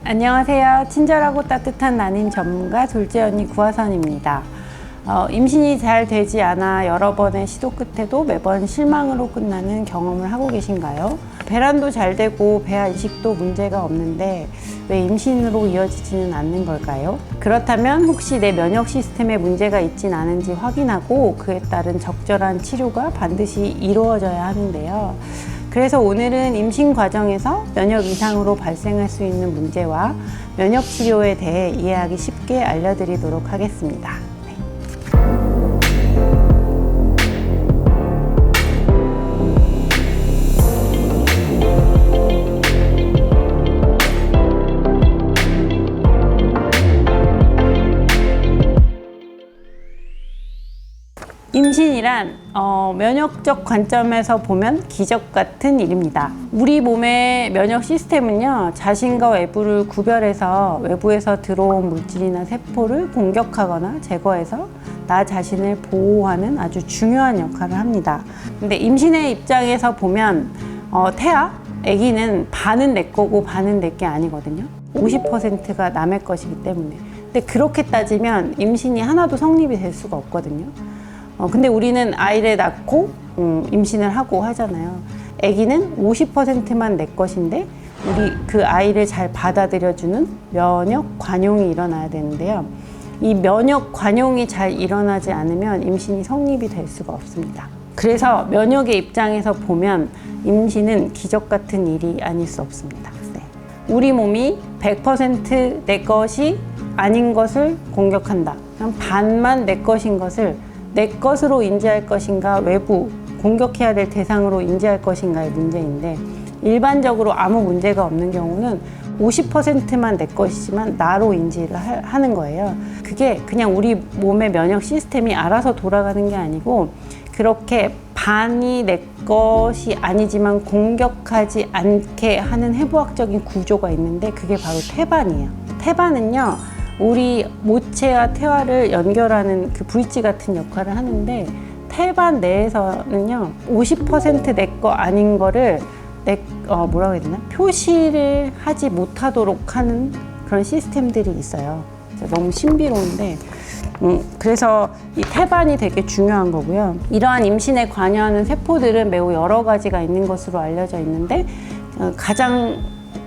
안녕하세요. 친절하고 따뜻한 난임 전문가 둘째 언니 구하선입니다. 임신이 잘 되지 않아 여러 번의 시도 끝에도 매번 실망으로 끝나는 경험을 하고 계신가요? 배란도 잘 되고 배아 이식도 문제가 없는데 왜 임신으로 이어지지는 않는 걸까요? 그렇다면 혹시 내 면역 시스템에 문제가 있진 않은지 확인하고 그에 따른 적절한 치료가 반드시 이루어져야 하는데요. 그래서 오늘은 임신 과정에서 면역 이상으로 발생할 수 있는 문제와 면역 치료에 대해 이해하기 쉽게 알려드리도록 하겠습니다. 임신이란 면역적 관점에서 보면 기적 같은 일입니다. 우리 몸의 면역 시스템은요, 자신과 외부를 구별해서 외부에서 들어온 물질이나 세포를 공격하거나 제거해서 나 자신을 보호하는 아주 중요한 역할을 합니다. 근데 임신의 입장에서 보면 태아, 아기는 반은 내 거고 반은 내 게 아니거든요. 50%가 남의 것이기 때문에. 근데 그렇게 따지면 임신이 하나도 성립이 될 수가 없거든요. 근데 우리는 아이를 낳고 임신을 하고 하잖아요. 아기는 50%만 내 것인데 우리 그 아이를 잘 받아들여주는 면역 관용이 일어나야 되는데요. 이 면역 관용이 잘 일어나지 않으면 임신이 성립이 될 수가 없습니다. 그래서 면역의 입장에서 보면 임신은 기적 같은 일이 아닐 수 없습니다. 네. 우리 몸이 100% 내 것이 아닌 것을 공격한다. 그럼 반만 내 것인 것을 내 것으로 인지할 것인가, 외부 공격해야 될 대상으로 인지할 것인가의 문제인데, 일반적으로 아무 문제가 없는 경우는 50%만 내 것이지만 나로 인지를 하는 거예요. 그게 그냥 우리 몸의 면역 시스템이 알아서 돌아가는 게 아니고, 그렇게 반이 내 것이 아니지만 공격하지 않게 하는 해부학적인 구조가 있는데, 그게 바로 태반이에요. 태반은요, 우리 모체와 태아를 연결하는 그 브릿지 같은 역할을 하는데, 태반 내에서는요 50% 내 거 아닌 거를 뭐라고 해야 되나? 표시를 하지 못하도록 하는 그런 시스템들이 있어요. 너무 신비로운데 그래서 이 태반이 되게 중요한 거고요. 이러한 임신에 관여하는 세포들은 매우 여러 가지가 있는 것으로 알려져 있는데 가장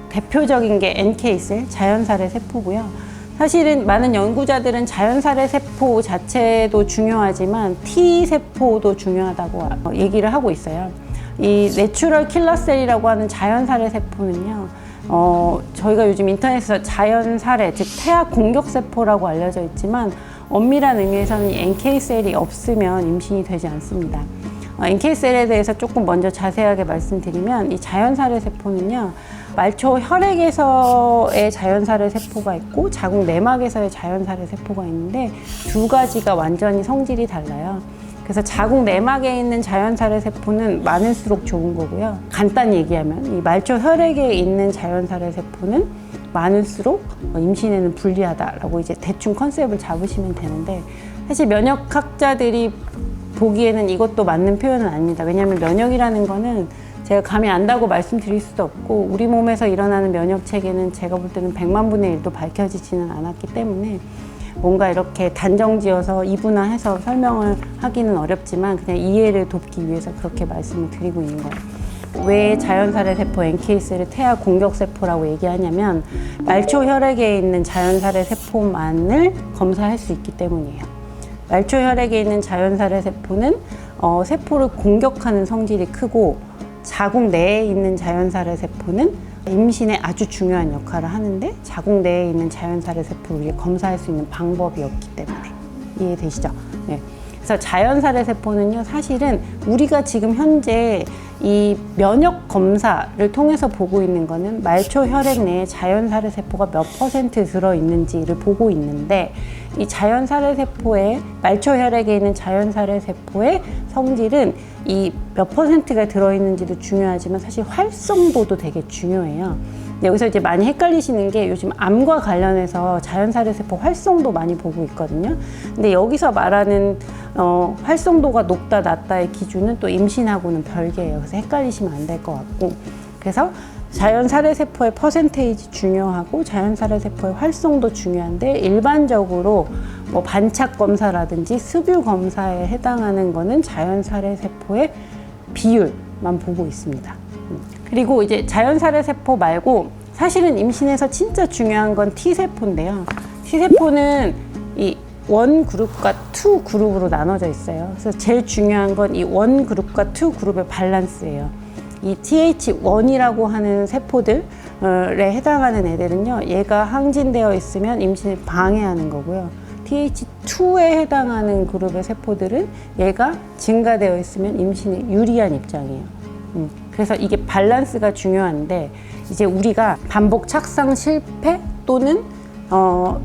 대표적인 게 NK셀, 자연살의 세포고요. 사실은 많은 연구자들은 자연살의 세포 자체도 중요하지만 T세포도 중요하다고 얘기를 하고 있어요. 이 내추럴 킬러셀이라고 하는 자연살의 세포는요, 저희가 요즘 인터넷에서 자연살의, 즉 태아 공격세포라고 알려져 있지만 엄밀한 의미에서는 이 NK셀이 없으면 임신이 되지 않습니다. NK셀에 대해서 조금 먼저 자세하게 말씀드리면, 이 자연살의 세포는요, 말초 혈액에서의 자연살의 세포가 있고 자궁 내막에서의 자연살의 세포가 있는데 두 가지가 완전히 성질이 달라요. 그래서 자궁 내막에 있는 자연살의 세포는 많을수록 좋은 거고요. 간단히 얘기하면 이 말초 혈액에 있는 자연살의 세포는 많을수록 임신에는 불리하다라고 이제 대충 컨셉을 잡으시면 되는데, 사실 면역학자들이 보기에는 이것도 맞는 표현은 아닙니다. 왜냐하면 면역이라는 거는 제가 감이 안다고 말씀드릴 수도 없고, 우리 몸에서 일어나는 면역 체계는 제가 볼 때는 100만 분의 1도 밝혀지지는 않았기 때문에 뭔가 이렇게 단정지어서 이분화해서 설명을 하기는 어렵지만 그냥 이해를 돕기 위해서 그렇게 말씀을 드리고 있는 거예요. 왜 자연살의 세포 NK셀을 태아 공격세포라고 얘기하냐면, 말초 혈액에 있는 자연살의 세포만을 검사할 수 있기 때문이에요. 말초 혈액에 있는 자연살의 세포는 세포를 공격하는 성질이 크고, 자궁 내에 있는 자연살의 세포는 임신에 아주 중요한 역할을 하는데 자궁 내에 있는 자연살의 세포를 우리가 검사할 수 있는 방법이 없기 때문에. 이해되시죠? 네. 그래서 자연살의 세포는요, 사실은 우리가 지금 현재 이 면역 검사를 통해서 보고 있는 거는 말초 혈액 내에 자연살의 세포가 몇 % 들어있는지를 보고 있는데, 이 자연살의 세포에, 말초 혈액에 있는 자연살의 세포의 성질은 이 몇 %가 들어있는지도 중요하지만 사실 활성도도 되게 중요해요. 여기서 이제 많이 헷갈리시는 게, 요즘 암과 관련해서 자연살의 세포 활성도 많이 보고 있거든요. 근데 여기서 말하는 활성도가 높다 낮다의 기준은 또 임신하고는 별개예요. 그래서 헷갈리시면 안 될 것 같고, 그래서 자연 살해세포의 퍼센테이지 중요하고 자연 살해세포의 활성도 중요한데 일반적으로 뭐 반착 검사라든지 습유 검사에 해당하는 거는 자연 살해세포의 비율만 보고 있습니다. 그리고 이제 자연 살해세포 말고 사실은 임신에서 진짜 중요한 건 T세포인데요. T세포는 이 원 그룹과 투 그룹으로 나눠져 있어요. 그래서 제일 중요한 건 이 원 그룹과 투 그룹의 밸런스예요. 이 TH1이라고 하는 세포들에 해당하는 애들은요, 얘가 항진되어 있으면 임신을 방해하는 거고요. TH2에 해당하는 그룹의 세포들은 얘가 증가되어 있으면 임신에 유리한 입장이에요. 그래서 이게 밸런스가 중요한데, 이제 우리가 반복 착상 실패 또는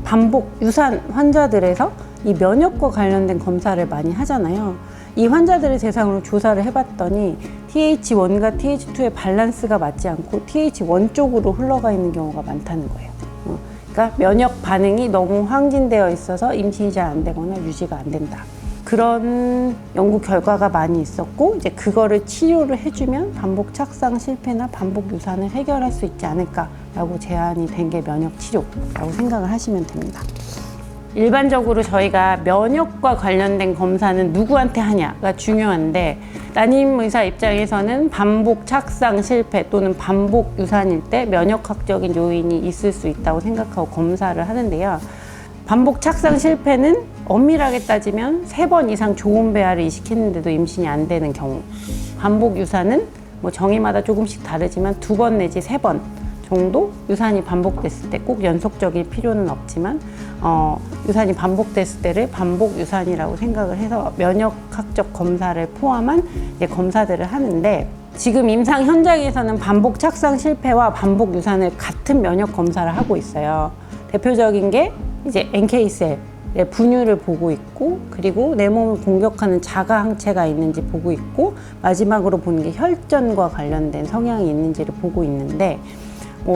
반복 유산 환자들에서 이 면역과 관련된 검사를 많이 하잖아요. 이 환자들을 대상으로 조사를 해봤더니 TH1과 TH2의 밸런스가 맞지 않고 TH1 쪽으로 흘러가 있는 경우가 많다는 거예요. 그러니까 면역 반응이 너무 항진되어 있어서 임신이 잘 안 되거나 유지가 안 된다. 그런 연구 결과가 많이 있었고, 이제 그거를 치료를 해주면 반복 착상 실패나 반복 유산을 해결할 수 있지 않을까라고 제안이 된 게 면역 치료라고 생각을 하시면 됩니다. 일반적으로 저희가 면역과 관련된 검사는 누구한테 하냐가 중요한데, 따님 의사 입장에서는 반복 착상 실패 또는 반복 유산일 때 면역학적인 요인이 있을 수 있다고 생각하고 검사를 하는데요. 반복 착상 실패는 엄밀하게 따지면 3번 이상 좋은 배아를 이식했는데도 임신이 안 되는 경우, 반복 유산은 뭐 정의마다 조금씩 다르지만 2번 내지 3번 정도 유산이 반복됐을 때, 꼭 연속적일 필요는 없지만 유산이 반복됐을 때를 반복 유산이라고 생각을 해서 면역학적 검사를 포함한 이제 검사들을 하는데, 지금 임상 현장에서는 반복 착상 실패와 반복 유산을 같은 면역 검사를 하고 있어요. 대표적인 게 이제 NK셀의 분유를 보고 있고, 그리고 내 몸을 공격하는 자가 항체가 있는지 보고 있고, 마지막으로 보는 게 혈전과 관련된 성향이 있는지를 보고 있는데,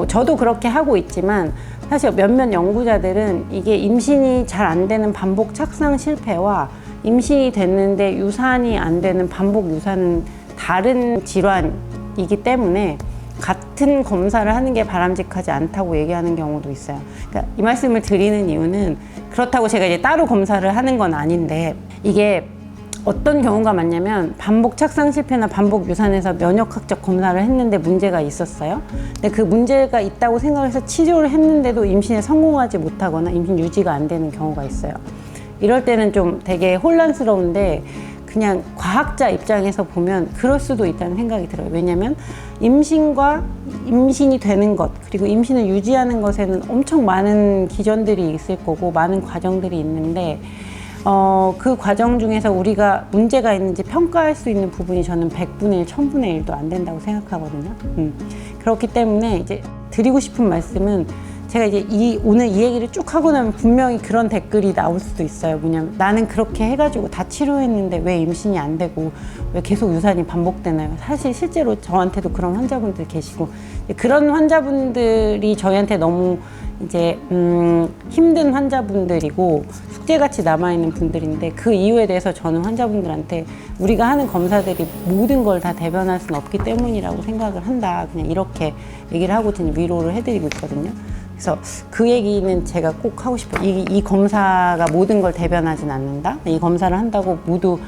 저도 그렇게 하고 있지만 사실 몇몇 연구자들은 이게 임신이 잘 안 되는 반복 착상 실패와 임신이 됐는데 유산이 안 되는 반복 유산은 다른 질환이기 때문에 같은 검사를 하는 게 바람직하지 않다고 얘기하는 경우도 있어요. 그러니까 이 말씀을 드리는 이유는, 그렇다고 제가 이제 따로 검사를 하는 건 아닌데, 이게 어떤 경우가 많냐면 반복 착상 실패나 반복 유산에서 면역학적 검사를 했는데 문제가 있었어요. 근데 그 문제가 있다고 생각해서 치료를 했는데도 임신에 성공하지 못하거나 임신 유지가 안 되는 경우가 있어요. 이럴 때는 좀 되게 혼란스러운데, 그냥 과학자 입장에서 보면 그럴 수도 있다는 생각이 들어요. 왜냐면 임신과 임신이 되는 것, 그리고 임신을 유지하는 것에는 엄청 많은 기전들이 있을 거고 많은 과정들이 있는데, 그 과정 중에서 우리가 문제가 있는지 평가할 수 있는 부분이 저는 100분의 1, 1000분의 1도 안 된다고 생각하거든요. 그렇기 때문에 이제 드리고 싶은 말씀은, 제가 이제 오늘 이 얘기를 쭉 하고 나면 분명히 그런 댓글이 나올 수도 있어요. 뭐냐면 나는 그렇게 해가지고 다 치료했는데 왜 임신이 안 되고 왜 계속 유산이 반복되나요? 사실 실제로 저한테도 그런 환자분들 계시고, 그런 환자분들이 저희한테 너무 이제 힘든 환자분들이고 숙제같이 남아있는 분들인데, 그 이유에 대해서 저는 환자분들한테 우리가 하는 검사들이 모든 걸 다 대변할 수는 없기 때문이라고 생각을 한다, 그냥 이렇게 얘기를 하고 저는 위로를 해드리고 있거든요. 그래서 그 얘기는 제가 꼭 하고 싶어요. 이 검사가 모든 걸 대변하진 않는다. 이 검사를 한다고 모두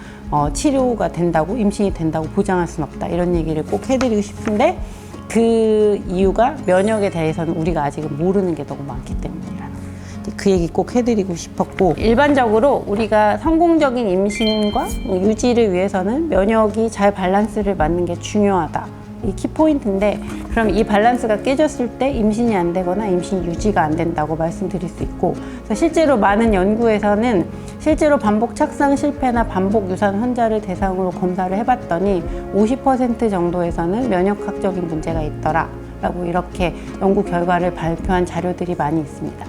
치료가 된다고, 임신이 된다고 보장할 수는 없다. 이런 얘기를 꼭 해드리고 싶은데, 그 이유가 면역에 대해서는 우리가 아직은 모르는 게 너무 많기 때문이라는, 그 얘기 꼭 해드리고 싶었고, 일반적으로 우리가 성공적인 임신과 유지를 위해서는 면역이 잘 밸런스를 맞는 게 중요하다. 이 키포인트인데, 그럼 이 밸런스가 깨졌을 때 임신이 안 되거나 임신 유지가 안 된다고 말씀드릴 수 있고, 그래서 실제로 많은 연구에서는 실제로 반복 착상 실패나 반복 유산 환자를 대상으로 검사를 해봤더니 50% 정도에서는 면역학적인 문제가 있더라 라고 이렇게 연구 결과를 발표한 자료들이 많이 있습니다.